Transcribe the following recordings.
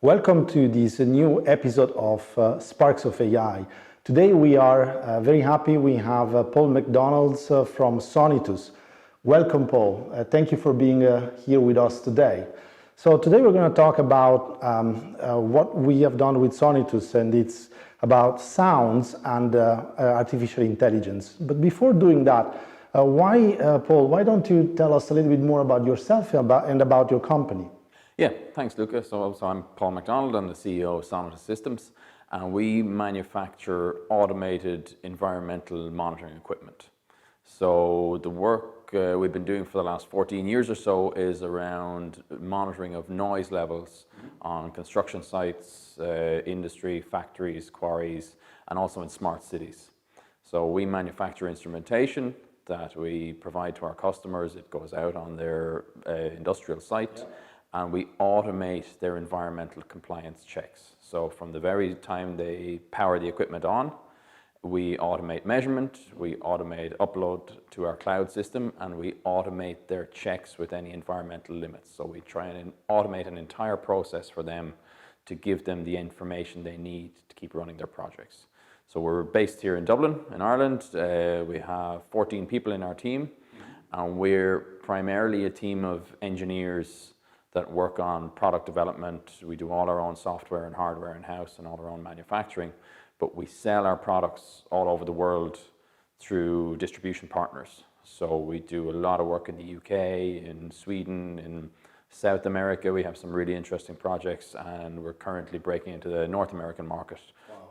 Welcome to this new episode of Sparks of AI. Today we are very happy we have Paul McDonald from Sonitus. Welcome, Paul. Thank you for being here with us today. So today we're going to talk about what we have done with Sonitus, and it's about sounds and artificial intelligence. But before doing that, Paul, why don't you tell us a little bit more about yourself and about your company? Yeah, thanks, Luca. So I'm Paul McDonald. I'm the CEO of Sonitus Systems, and we manufacture automated environmental monitoring equipment. So the work we've been doing for the last 14 years or so is around monitoring of noise levels on construction sites, industry, factories, quarries, and also in smart cities. So we manufacture instrumentation that we provide to our customers. It goes out on their industrial site. And we automate their environmental compliance checks. So from the very time they power the equipment on, we automate measurement, we automate upload to our cloud system, and we automate their checks with any environmental limits. So we try and automate an entire process for them to give them the information they need to keep running their projects. So we're based here in Dublin, in Ireland. We have 14 people in our team, and we're primarily a team of engineers that work on product development. We do all our own software and hardware in-house and all our own manufacturing, but we sell our products all over the world through distribution partners. So we do a lot of work in the UK, in Sweden, in South America. We have some really interesting projects, and we're currently breaking into the North American market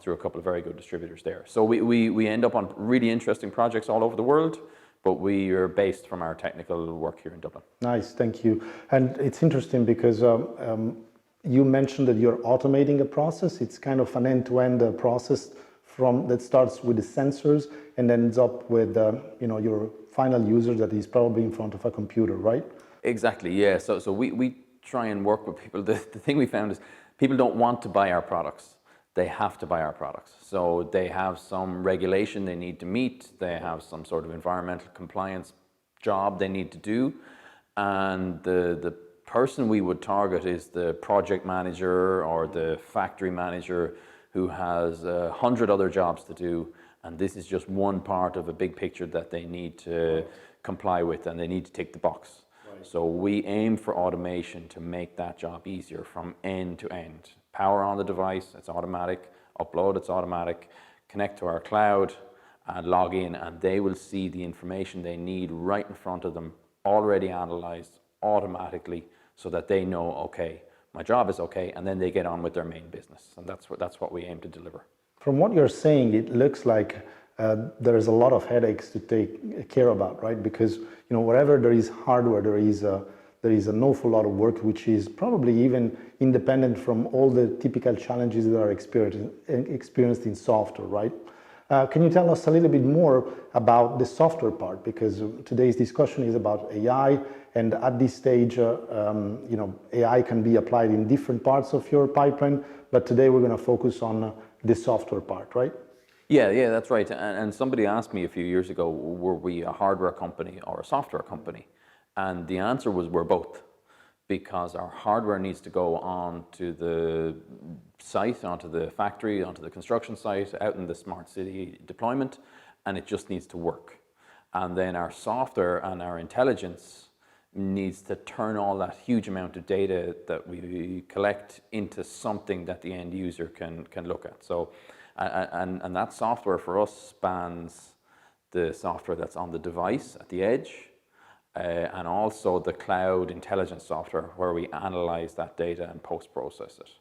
through a couple of very good distributors there. So we end up on really interesting projects all over the world, but we are based from our technical work here in Dublin. Nice, thank you. And it's interesting because you mentioned that you're automating a process. It's kind of an end-to-end process that starts with the sensors and ends up with your final user that is probably in front of a computer, right? Exactly, yeah. So we try and work with people. The thing we found is people don't want to buy our products. They have to buy our products. So they have some regulation they need to meet. They have some sort of environmental compliance job they need to do. And the person we would target is the project manager or the factory manager who has 100 other jobs to do. And this is just one part of a big picture that they need to comply with, and they need to tick the box. Right. So we aim for automation to make that job easier from end to end. Power on the device, it's automatic. Upload, it's automatic. Connect to our cloud and log in, and they will see the information they need right in front of them, already analyzed automatically, so that they know, okay, my job is okay, and then they get on with their main business. And that's what we aim to deliver. From what you're saying, it looks like there is a lot of headaches to take care about, right? Because wherever there is hardware, there is an awful lot of work, which is probably even independent from all the typical challenges that are experienced in software, right? Can you tell us a little bit more about the software part? Because today's discussion is about AI, and at this stage, AI can be applied in different parts of your pipeline, but today we're going to focus on the software part, right? Yeah, that's right. And somebody asked me a few years ago, were we a hardware company or a software company? And the answer was we're both, because our hardware needs to go on to the site, onto the factory, onto the construction site, out in the smart city deployment, and it just needs to work. And then our software and our intelligence needs to turn all that huge amount of data that we collect into something that the end user can look at. So, and that software for us spans the software that's on the device at the edge, and also the cloud intelligence software where we analyze that data and post-process it.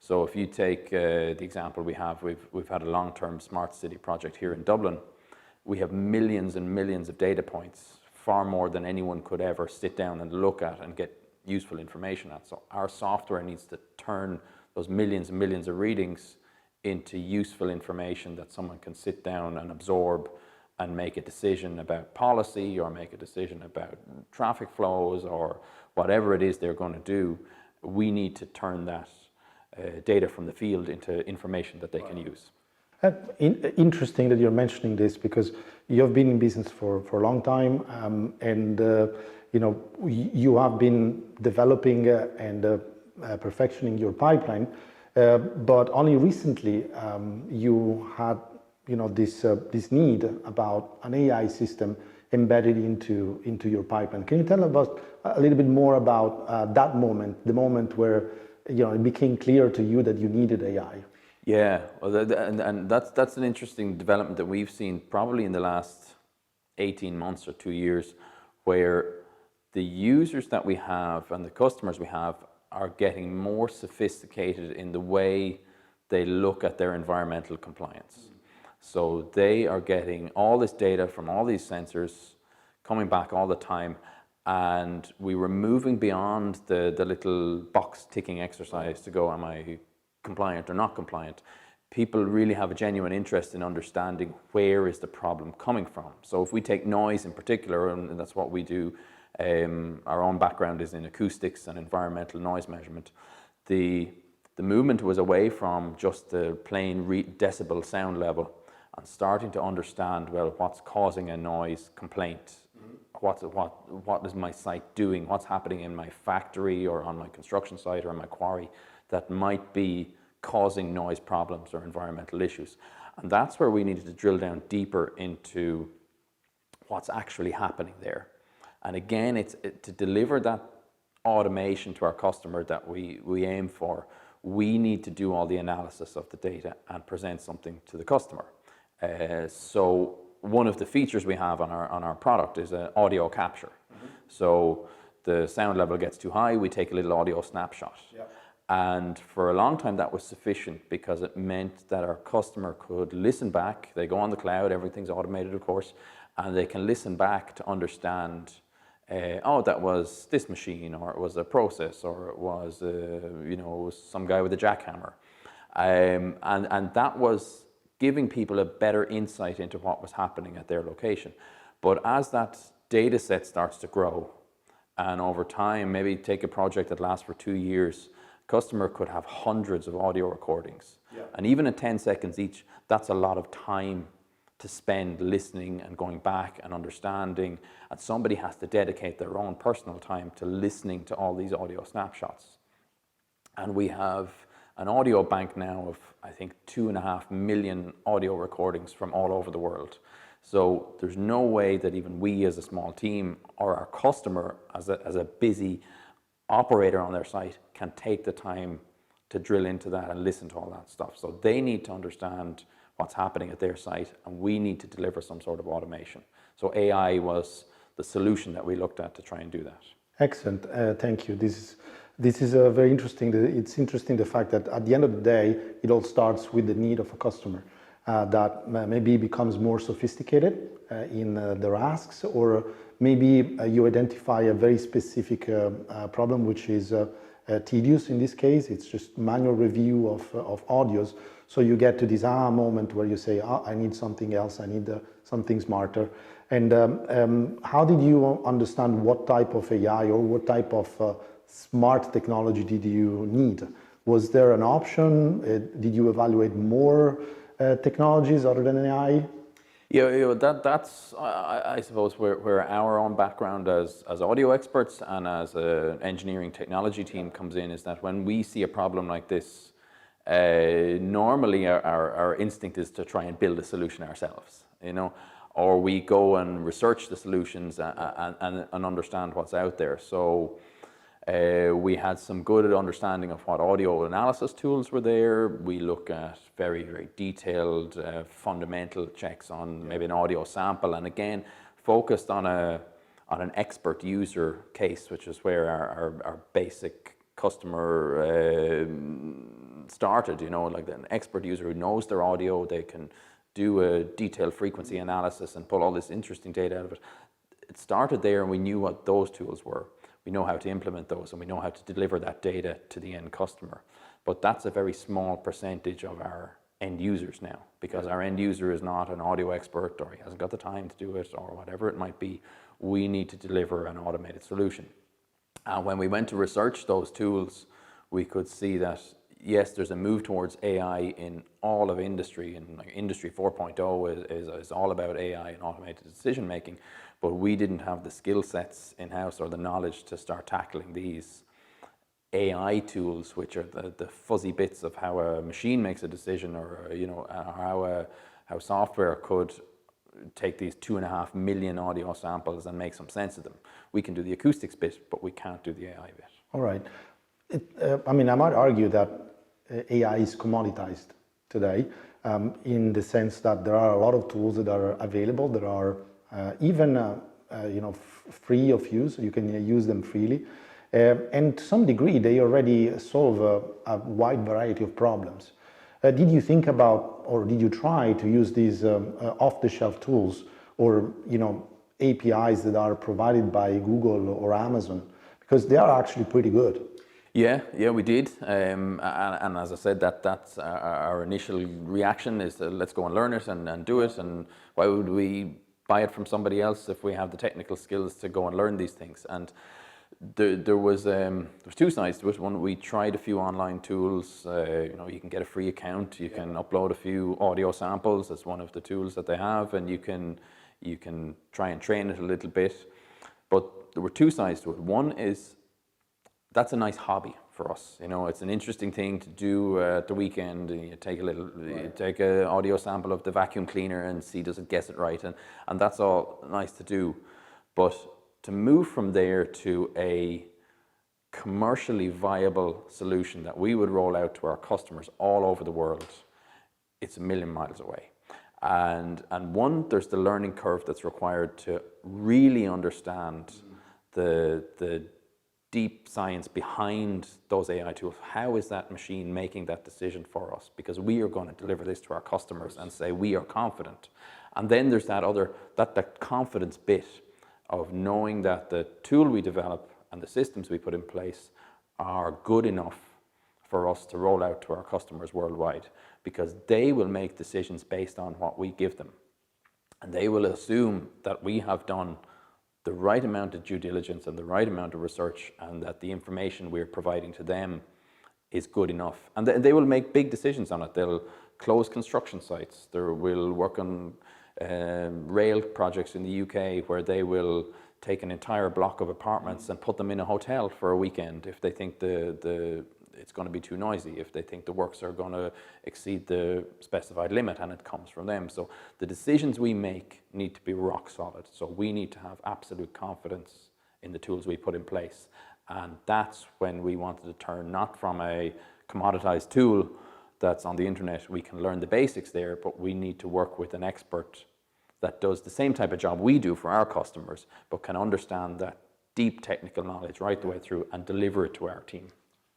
So if you take the example we've had a long-term smart city project here in Dublin. We have millions and millions of data points, far more than anyone could ever sit down and look at and get useful information at. So our software needs to turn those millions and millions of readings into useful information that someone can sit down and absorb and make a decision about policy or make a decision about traffic flows or whatever it is they're going to do. We need to turn that data from the field into information that they can use. Interesting that you're mentioning this, because you've been in business for a long time, and you have been developing and perfectioning your pipeline. But only recently you had this need about an AI system embedded into your pipeline. Can you tell us a little bit more about that moment, the moment where it became clear to you that you needed AI? Yeah, well, and that's an interesting development that we've seen probably in the last 18 months or 2 years, where the users that we have and the customers we have are getting more sophisticated in the way they look at their environmental compliance. So they are getting all this data from all these sensors coming back all the time, and we were moving beyond the little box ticking exercise to go, am I compliant or not compliant? People really have a genuine interest in understanding where is the problem coming from. So if we take noise in particular, and that's what we do, our own background is in acoustics and environmental noise measurement. The movement was away from just the plain decibel sound level and starting to understand, well, what's causing a noise complaint? What is my site doing? What's happening in my factory or on my construction site or in my quarry that might be causing noise problems or environmental issues? And that's where we needed to drill down deeper into what's actually happening there. And again, it's to deliver that automation to our customer that we aim for, we need to do all the analysis of the data and present something to the customer. So one of the features we have on our product is an audio capture. So the sound level gets too high, we take a little audio snapshot. And for a long time that was sufficient because it meant that our customer could listen back. They go on the cloud, everything's automated of course, and they can listen back to understand, oh, that was this machine, or it was a process, or it was some guy with a jackhammer. And that was giving people a better insight into what was happening at their location. But as that data set starts to grow, and over time, maybe take a project that lasts for 2 years, customer could have hundreds of audio recordings. And even at 10 seconds each, that's a lot of time to spend listening and going back and understanding. And somebody has to dedicate their own personal time to listening to all these audio snapshots. And we have an audio bank now of, I think, 2.5 million audio recordings from all over the world. So there's no way that even we as a small team or our customer as a busy operator on their site can take the time to drill into that and listen to all that stuff. So they need to understand what's happening at their site, and we need to deliver some sort of automation. So AI was the solution that we looked at to try and do that. Excellent, thank you. This is very interesting. It's interesting the fact that at the end of the day, it all starts with the need of a customer that maybe becomes more sophisticated in their asks, or maybe you identify a very specific problem, which is tedious in this case. It's just manual review of audios. So you get to this moment where you say, I need something else, I need something smarter. And how did you understand what type of AI or what type of smart technology did you need? Was there an option? Did you evaluate more technologies other than AI? Yeah, that's I suppose where our own background as audio experts and as an engineering technology team comes in, is that when we see a problem like this, normally our instinct is to try and build a solution ourselves, or we go and research the solutions and understand what's out there. So we had some good understanding of what audio analysis tools were there. We look at very, very detailed fundamental checks on maybe an audio sample, and again focused on an expert user case, which is where our basic customer started. Like an expert user who knows their audio, they can do a detailed frequency analysis and pull all this interesting data out of it. It started there, and we knew what those tools were. We know how to implement those, and we know how to deliver that data to the end customer. But that's a very small percentage of our end users now, because our end user is not an audio expert, or he hasn't got the time to do it, or whatever it might be. We need to deliver an automated solution. And when we went to research those tools, we could see that, yes, there's a move towards AI in all of industry, and like Industry 4.0 is all about AI and automated decision making. But we didn't have the skill sets in-house or the knowledge to start tackling these AI tools, which are the fuzzy bits of how a machine makes a decision, or how software could take these 2.5 million audio samples and make some sense of them. We can do the acoustics bit, but we can't do the AI bit. All right. I mean, I might argue that AI is commoditized today, in the sense that there are a lot of tools that are available that are even free of use. You can use them freely, and to some degree they already solve a wide variety of problems. Did you think about, or did you try to use these off-the-shelf tools, or APIs that are provided by Google or Amazon, because they are actually pretty good? Yeah, we did, and as I said, that's our initial reaction is let's go and learn it and do it, and why would we buy it from somebody else if we have the technical skills to go and learn these things? And there was two sides to it. One, we tried a few online tools. You can get a free account. You can upload a few audio samples. That's one of the tools that they have, and you can try and train it a little bit. But there were two sides to it. One is that's a nice hobby for us. It's an interesting thing to do at the weekend. You take you take an audio sample of the vacuum cleaner and see does it guess it right, and that's all nice to do. But to move from there to a commercially viable solution that we would roll out to our customers all over the world, it's a million miles away. And one, there's the learning curve that's required to really understand the deep science behind those AI tools. How is that machine making that decision for us? Because we are going to deliver this to our customers and say we are confident. And then there's that confidence bit of knowing that the tool we develop and the systems we put in place are good enough for us to roll out to our customers worldwide, because they will make decisions based on what we give them. And they will assume that we have done the right amount of due diligence and the right amount of research, and that the information we're providing to them is good enough. And they will make big decisions on it. They'll close construction sites. They will work on rail projects in the UK where they will take an entire block of apartments and put them in a hotel for a weekend if they think it's going to be too noisy, if they think the works are going to exceed the specified limit, and it comes from them. So the decisions we make need to be rock solid. So we need to have absolute confidence in the tools we put in place. And that's when we wanted to turn not from a commoditized tool that's on the internet, we can learn the basics there, but we need to work with an expert that does the same type of job we do for our customers, but can understand that deep technical knowledge right the way through and deliver it to our team.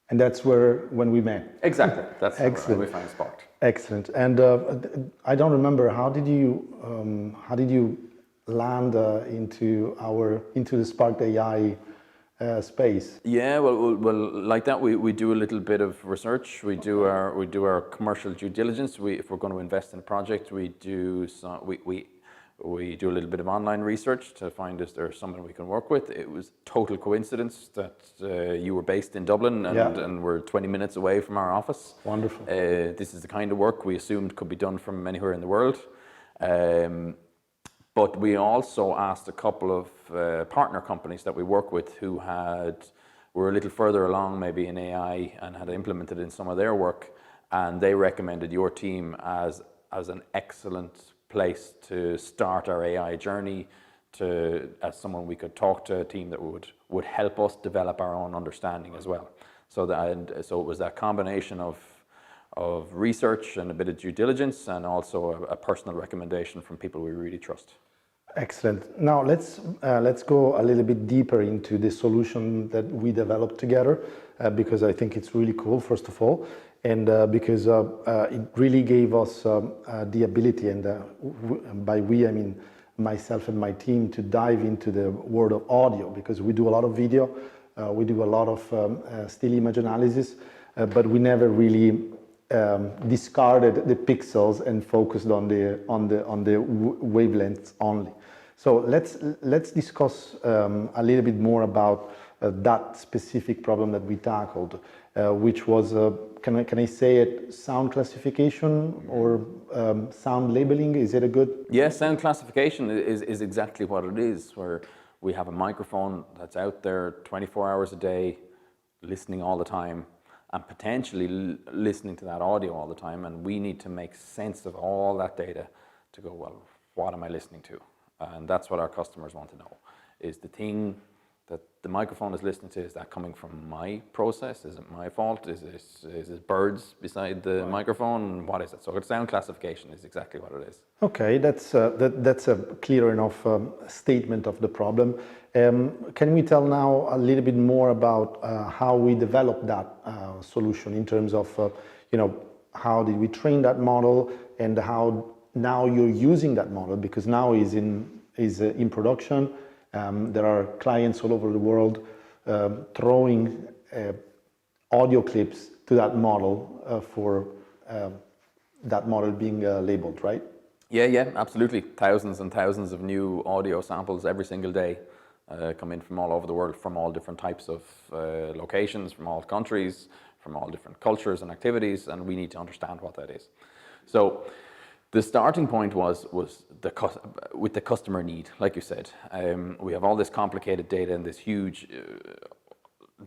And that's when we met. Exactly. That's Excellent. where we find a spot. Excellent. And I don't remember, how did you land into the Spark AI space? Yeah, well, like that, we do a little bit of research. We do our commercial due diligence. If we're going to invest in a project, we do a little bit of online research to find if there's someone we can work with. It was total coincidence that you were based in Dublin and we're 20 minutes away from our office. Wonderful. This is the kind of work we assumed could be done from anywhere in the world. But we also asked a couple of partner companies that we work with who were a little further along maybe in AI and had implemented in some of their work, and they recommended your team as an excellent place to start our AI journey, as someone we could talk to, a team that would help us develop our own understanding as well. So it was that combination of research and a bit of due diligence, and also a personal recommendation from people we really trust. Excellent. Now let's go a little bit deeper into the solution that we developed together, because I think it's really cool, first of all, and because it really gave us the ability, and by we I mean myself and my team, to dive into the world of audio, because we do a lot of video, we do a lot of still image analysis, but we never really discarded the pixels and focused on the wavelengths only. So let's discuss a little bit more about that specific problem that we tackled, which was can I say it, sound classification or sound labeling? Is it a good? Yes, sound classification is exactly what it is, where we have a microphone that's out there 24 hours a day, listening all the time and potentially listening to that audio all the time, and we need to make sense of all that data to go, well, what am I listening to? And that's what our customers want to know. Is the thing that the microphone is listening to, is that coming from my process? Is it my fault? Is it birds beside the microphone? What is it? So sound classification is exactly what it is. Okay, that's a clear enough statement of the problem. Can we tell now a little bit more about how we developed that solution in terms of, how did we train that model and how now you're using that model, because now is in production. There are clients all over the world throwing audio clips to that model for that model being labeled, right? Yeah, absolutely. Thousands and thousands of new audio samples every single day come in from all over the world, from all different types of locations, from all countries, from all different cultures and activities, and we need to understand what that is. So the starting point was with the customer need, like you said. We have all this complicated data and this huge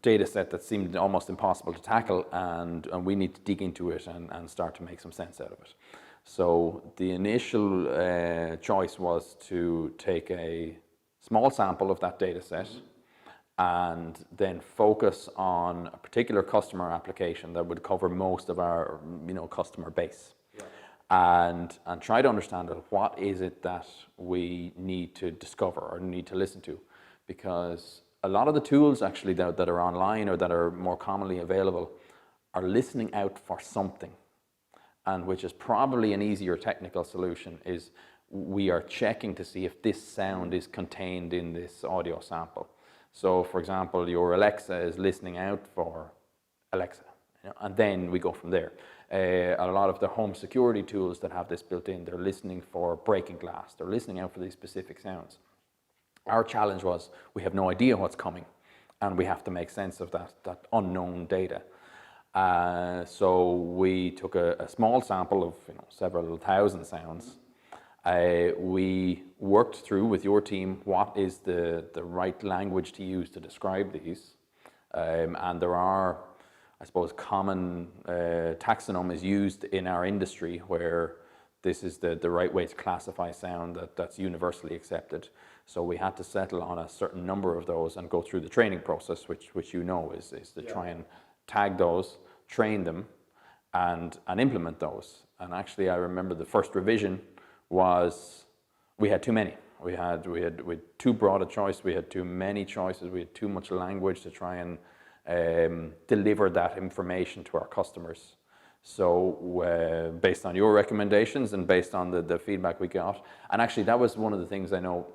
data set that seemed almost impossible to tackle, and we need to dig into it and start to make some sense out of it. So the initial choice was to take a small sample of that data set and then focus on a particular customer application that would cover most of our customer base. And try to understand what is it that we need to discover or need to listen to, because a lot of the tools actually that are online or that are more commonly available are listening out for something, and which is probably an easier technical solution, is we are checking to see if this sound is contained in this audio sample. So for example, your Alexa is listening out for Alexa, and then we go from there. A lot of the home security tools that have this built in, they're listening for breaking glass. They're listening out for these specific sounds. Our challenge was we have no idea what's coming, and we have to make sense of that unknown data. So we took a small sample of several thousand sounds. We worked through with your team what is the right language to use to describe these, and there are, I suppose, common taxonomy is used in our industry where this is the right way to classify sound that's universally accepted. So we had to settle on a certain number of those and go through the training process, which is to try and tag those, train them, and implement those. And actually, I remember the first revision was we had too many. We had too broad a choice. We had too many choices. We had too much language to try and deliver that information to our customers. So based on your recommendations and based on the feedback we got, and actually that was one of the things I know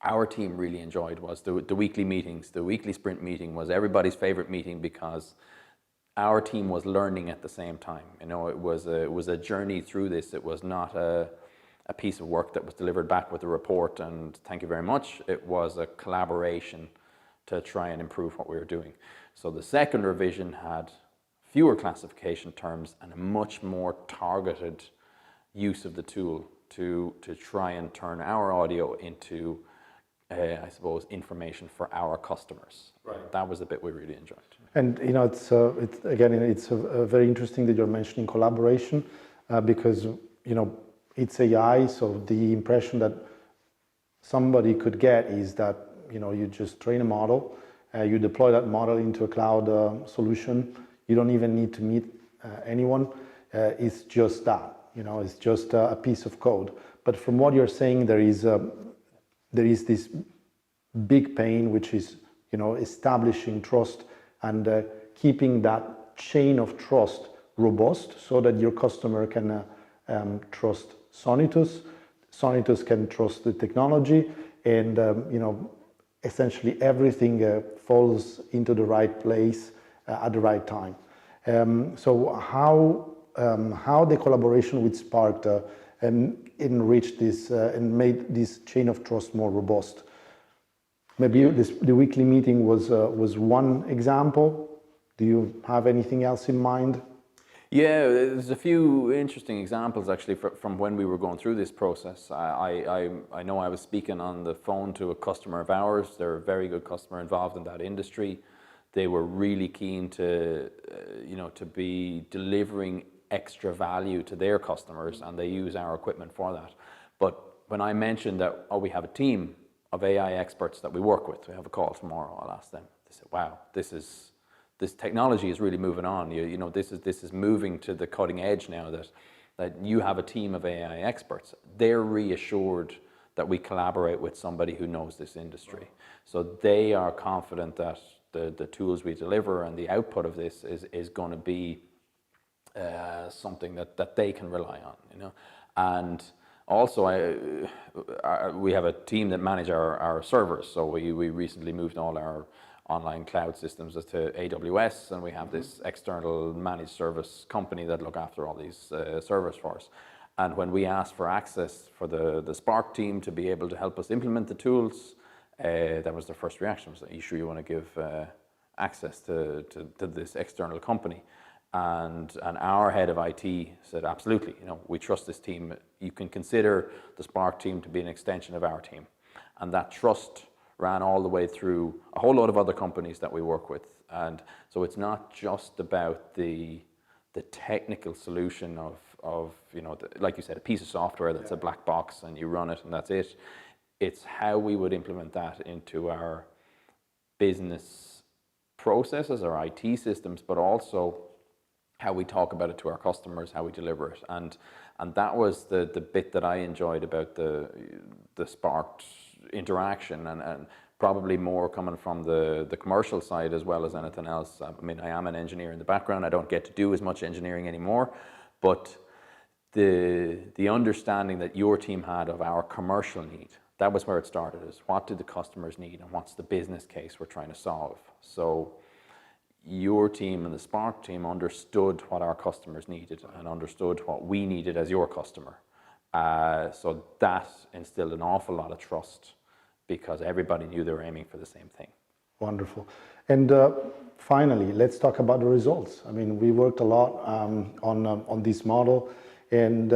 our team really enjoyed, was the weekly meetings. The weekly sprint meeting was everybody's favorite meeting because our team was learning at the same time. It was a journey through this. It was not a piece of work that was delivered back with a report and thank you very much. It was a collaboration to try and improve what we were doing. So the second revision had fewer classification terms and a much more targeted use of the tool to try and turn our audio into, I suppose, information for our customers. Right. That was the bit we really enjoyed. And it's very interesting that you're mentioning collaboration because it's AI. So the impression that somebody could get is that you just train a model, you deploy that model into a cloud solution. You don't even need to meet anyone. It's just that, it's just a piece of code. But from what you're saying, there is this big pain, which is, establishing trust and keeping that chain of trust robust so that your customer can trust Sonitus. Sonitus can trust the technology, and essentially everything falls into the right place at the right time. So how the collaboration with Spark enriched this and made this chain of trust more robust? Maybe the weekly meeting was one example. Do you have anything else in mind? Yeah, there's a few interesting examples actually from when we were going through this process. I know I was speaking on the phone to a customer of ours. They're a very good customer involved in that industry. they were really keen to, to be delivering extra value to their customers, and they use our equipment for that. But when I mentioned that, we have a team of AI experts that we work with, we have a call tomorrow, I'll ask them. They said, wow, this technology is really moving on. This is moving to the cutting edge now, that you have a team of AI experts. They're reassured that we collaborate with somebody who knows this industry. So they are confident that the tools we deliver and the output of this is going to be something that they can rely on, And also, we have a team that manage our servers. So we recently moved all our online cloud systems to AWS, and we have this external managed service company that look after all these servers for us. And when we asked for access for the Spark team to be able to help us implement the tools, that was their first reaction. Was, are you sure you want to give access to this external company? And our head of IT said, absolutely, we trust this team. You can consider the Spark team to be an extension of our team. And that trust ran all the way through a whole lot of other companies that we work with. And so it's not just about the technical solution of like you said, a piece of software that's a black box and you run it and that's it. It's how we would implement that into our business processes, our IT systems, but also how we talk about it to our customers, how we deliver it. And that was the bit that I enjoyed about the Spark interaction, and probably more coming from the commercial side as well as anything else. I mean, I am an engineer in the background. I don't get to do as much engineering anymore, but the understanding that your team had of our commercial need, that was where it started, is what do the customers need and what's the business case we're trying to solve. So your team and the Spark team understood what our customers needed and understood what we needed as your customer. So that instilled an awful lot of trust because everybody knew they were aiming for the same thing. Wonderful. And finally, let's talk about the results. I mean, we worked a lot on this model, and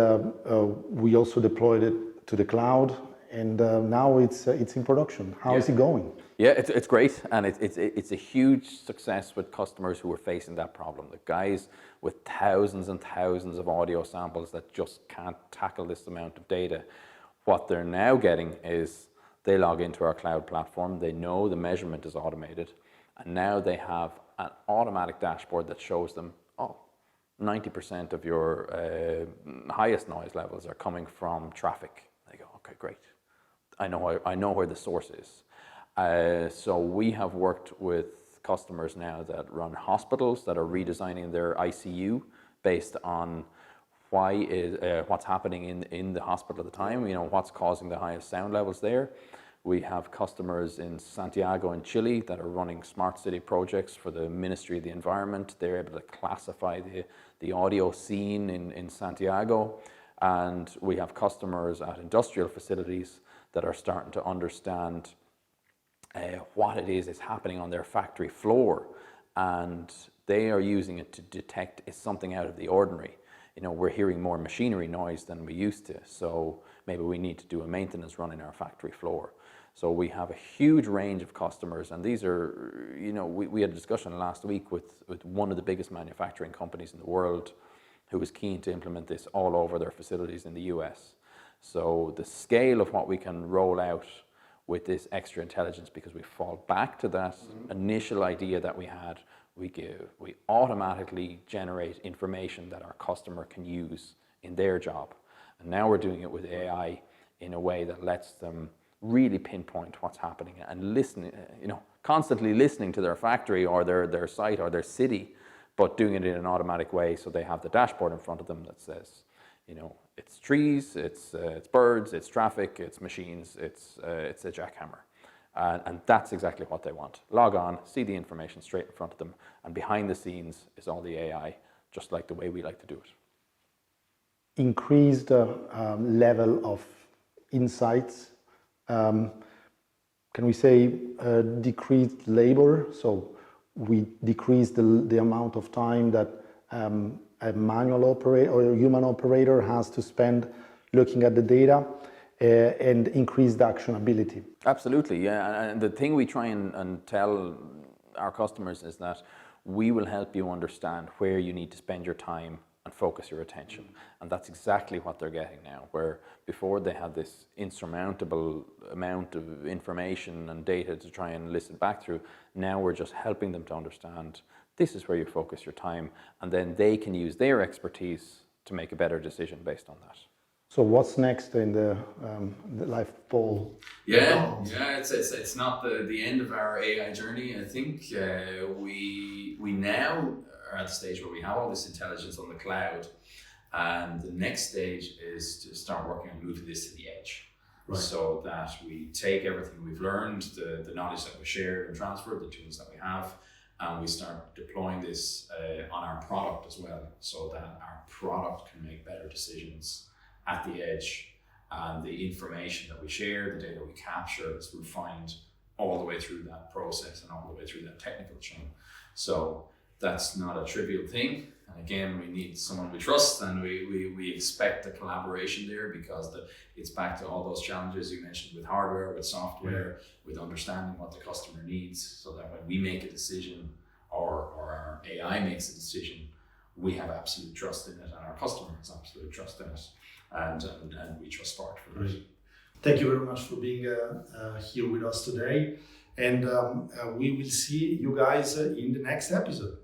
we also deployed it to the cloud, and now it's in production. How is it going? Yeah, it's great, and it's a huge success with customers who are facing that problem. The guys with thousands and thousands of audio samples that just can't tackle this amount of data. What they're now getting is they log into our cloud platform, they know the measurement is automated, and now they have an automatic dashboard that shows them, 90% of your highest noise levels are coming from traffic. They go, okay, great. I know where the source is. So we have worked with customers now that run hospitals that are redesigning their ICU based on what's happening in the hospital at the time, what's causing the highest sound levels there. We have customers in Santiago in Chile that are running smart city projects for the Ministry of the Environment. They're able to classify the audio scene in Santiago. And we have customers at industrial facilities that are starting to understand what it is happening on their factory floor, and they are using it to detect something out of the ordinary. We're hearing more machinery noise than we used to, so maybe we need to do a maintenance run in our factory floor. So we have a huge range of customers, and these are, we had a discussion last week with one of the biggest manufacturing companies in the world who was keen to implement this all over their facilities in the US. So the scale of what we can roll out with this extra intelligence, because we fall back to that initial idea that we had, we automatically generate information that our customer can use in their job. And now we're doing it with AI in a way that lets them really pinpoint what's happening and listening, constantly listening to their factory or their site or their city, but doing it in an automatic way so they have the dashboard in front of them that says, it's trees, it's birds, it's traffic, it's machines, it's a jackhammer. And that's exactly what they want. Log on, see the information straight in front of them, and behind the scenes is all the AI, just like the way we like to do it. Increased level of insights. Can we say decreased labor? So we decrease the amount of time that a manual operator or a human operator has to spend looking at the data, and increase the actionability. Absolutely, yeah. And the thing we try and tell our customers is that we will help you understand where you need to spend your time and focus your attention. And that's exactly what they're getting now, where before they had this insurmountable amount of information and data to try and listen back through. Now we're just helping them to understand this is where you focus your time, and then they can use their expertise to make a better decision based on that. So what's next in the life of Paul? Yeah, it's not the end of our AI journey. I think we now are at the stage where we have all this intelligence on the cloud, and the next stage is to start working on moving this to the edge. Right. So that we take everything we've learned, the knowledge that we shared and transferred, the tools that we have, and we start deploying this on our product as well, so that our product can make better decisions at the edge, and the information that we share, the data we capture, is refined all the way through that process and all the way through that technical chain. So that's not a trivial thing. And again, we need someone we trust, and we expect a collaboration there, because it's back to all those challenges you mentioned with hardware, with software, with understanding what the customer needs, so that when we make a decision or our AI makes a decision, we have absolute trust in it, and our customer has absolute trust in it. And we trust Spark for that. Thank you very much for being here with us today, and we will see you guys in the next episode.